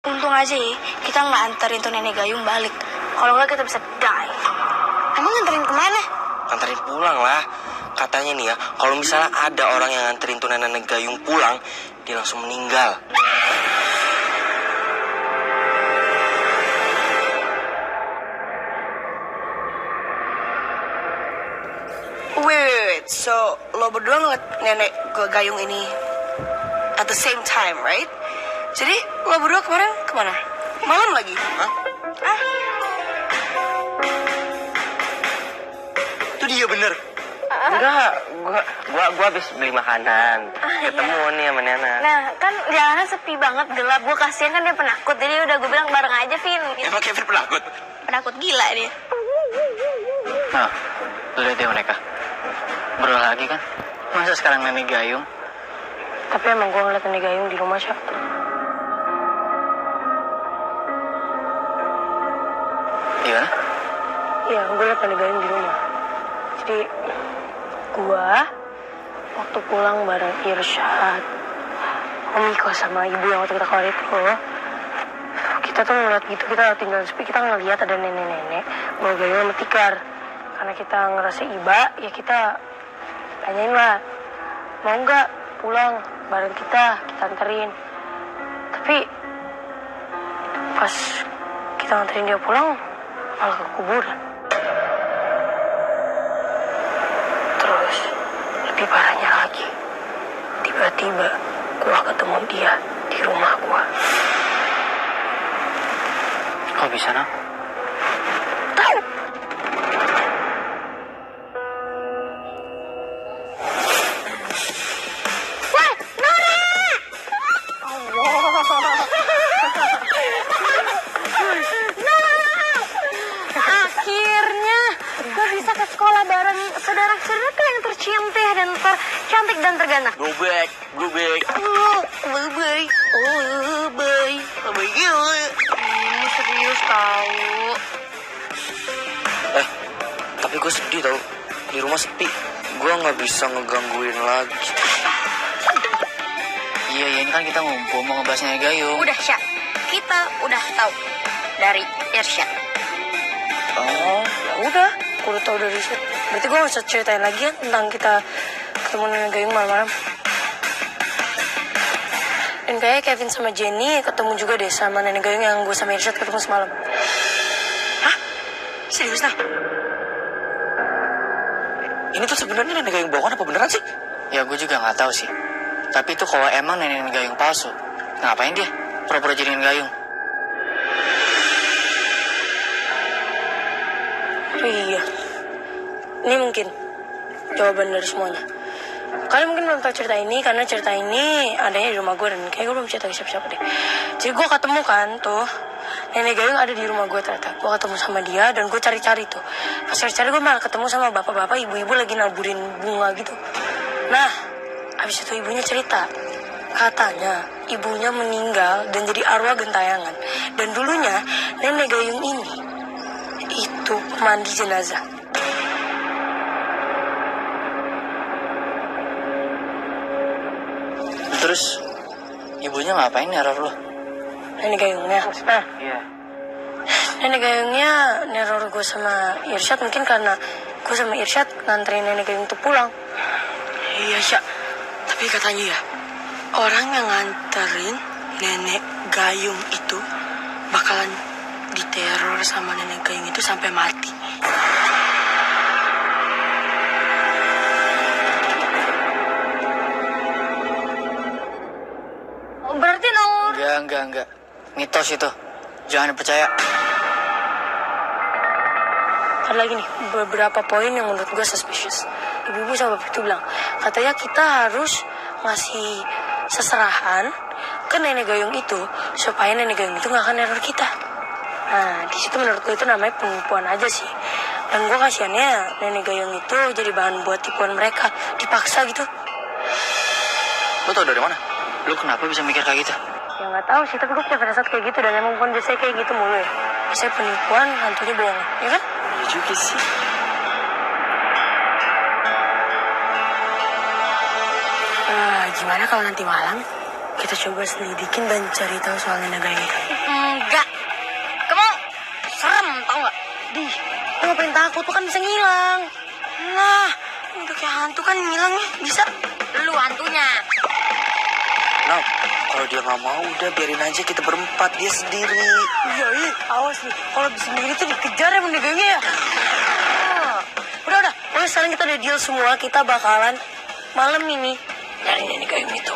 Untung aja ya, kita nggak anterin tuh nenek gayung balik. Kalau nggak kita bisa die. Emang nganterin kemana? Anterin pulang lah. Katanya nih ya, kalau misalnya ada orang yang nganterin tuh nenek gayung pulang, dia langsung meninggal. Wait, so lo berdua ngeliat nenek gayung ini at the same time, right? Jadi lo berdua kemarin kemana? Malam lagi? Hah? Itu dia bener. Enggak, gua habis beli makanan. Ketemu nih sama Nana. Nah, kan jalanan sepi banget, gelap. Gue kasihan kan dia penakut. Jadi udah gue bilang bareng aja, Vin. Emang Kevin penakut? Penakut gila dia. Nah, lu lihat ya mereka. Berdua lagi kan? Masa sekarang nenek gayung? Tapi emang gue ngeliat nenek gayung di rumah, Syak. Gimana? Iya, gue liat nenek gayung di rumah. Jadi, gue waktu pulang bareng Irsyad, Om Iko sama ibu yang waktu kita keluar itu, kita tuh ngeliat gitu, kita tinggal sepi, kita ngeliat ada nenek-nenek bawa gayung sama tikar. Karena kita ngerasa iba, ya kita tanyain lah, mau nggak pulang bareng kita anterin. Tapi pas kita nganterin dia pulang, malah ke kuburan. Terus lebih parahnya lagi, tiba-tiba gua ketemu dia di rumah gua. Kok bisa, Nang? Tahu? Wah, Nora! Akhirnya gue bisa ke sekolah bareng saudara-saudaraku yang tercium teh dan tercantik dan terganteng. Go back. Oh, bye-bye. Oh, bye. Ini serius tahu. Tapi gue sedih tau. Di rumah sepi. Gue nggak bisa ngegangguin lagi. Iya, ini kan kita ngumpul mau ngebahas nenek gayung. Udah, Syak. Kita udah tahu dari Irsyad. Oh, ya udah. Gue udah tahu dari Irsyad. Berarti gue gak usah ceritain lagi ya tentang kita ketemu nenek gayung malam-malam. Dan kayaknya Kevin sama Jenny ketemu juga deh sama nenek gayung yang gue sama Irsyad ketemu semalam. Hah? Serius nah? Ini tuh sebenarnya nenek gayung bohongan apa beneran sih? Ya gue juga nggak tahu sih. Tapi itu kalau emang nenek gayung palsu, ngapain dia pura-pura jadi nenek gayung? Oh iya. Ini mungkin jawaban dari semuanya. Kalian mungkin belum tahu cerita ini karena cerita ini adanya di rumah gue dan kayak gue belum cerita ke siapa-siapa deh. Jadi gue ketemu kan tuh nenek gayung ada di rumah gue ternyata. Gue ketemu sama dia dan gue cari-cari tuh. Pas cari-cari gue malah ketemu sama bapak-bapak, ibu-ibu lagi naburin bunga gitu. Nah, abis itu ibunya cerita. Katanya ibunya meninggal dan jadi arwah gentayangan. Dan dulunya nenek gayung ini itu mandi jenazah. Terus ibunya ngapain neror lo? Nenek gayungnya. Nah, Iya. nenek gayungnya neror gue sama Irsyad mungkin karena gue sama Irsyad nganterin nenek gayung itu pulang. Iya, Syak. Tapi katanya ya, orang yang nganterin nenek gayung itu bakalan diteror sama nenek gayung itu sampai mati. Berarti Nur. Enggak. Mitos itu. Jangan dipercaya. Ada lagi nih beberapa poin yang menurut gue suspicious. Ibu-ibu sama bapak itu bilang, katanya kita harus ngasih seserahan ke nenek gayung itu supaya nenek gayung itu nggak akan neror kita. Nah, di situ menurut gue itu namanya penipuan aja sih. Dan gue kasihannya nenek gayung itu jadi bahan buat tipuan mereka, dipaksa gitu. Lo tau dari mana? Lu kenapa bisa mikir kayak gitu? Ya nggak tahu sih, tapi gue punya firasat kayak gitu dan emang bukan biasanya kayak gitu mulu ya. Biasanya penipuan, hantunya bohong, ya kan? Iya juga sih. Gimana kalau nanti malam kita coba selidikin dan cari tahu soal nenek gayung itu? sedih. Lu ngapain takut? Lu kan bisa ngilang. Nah, udah kayak hantu kan ngilangnya. Bisa. Lu hantunya. Nah, kalau dia nggak mau, udah biarin aja kita berempat, dia sendiri. Iya, awas nih. Kalau sendiri tuh dikejar ya menegangnya ya. Udah. Pokoknya sekarang kita udah deal semua. Kita bakalan malam ini nyari nenek gayung itu.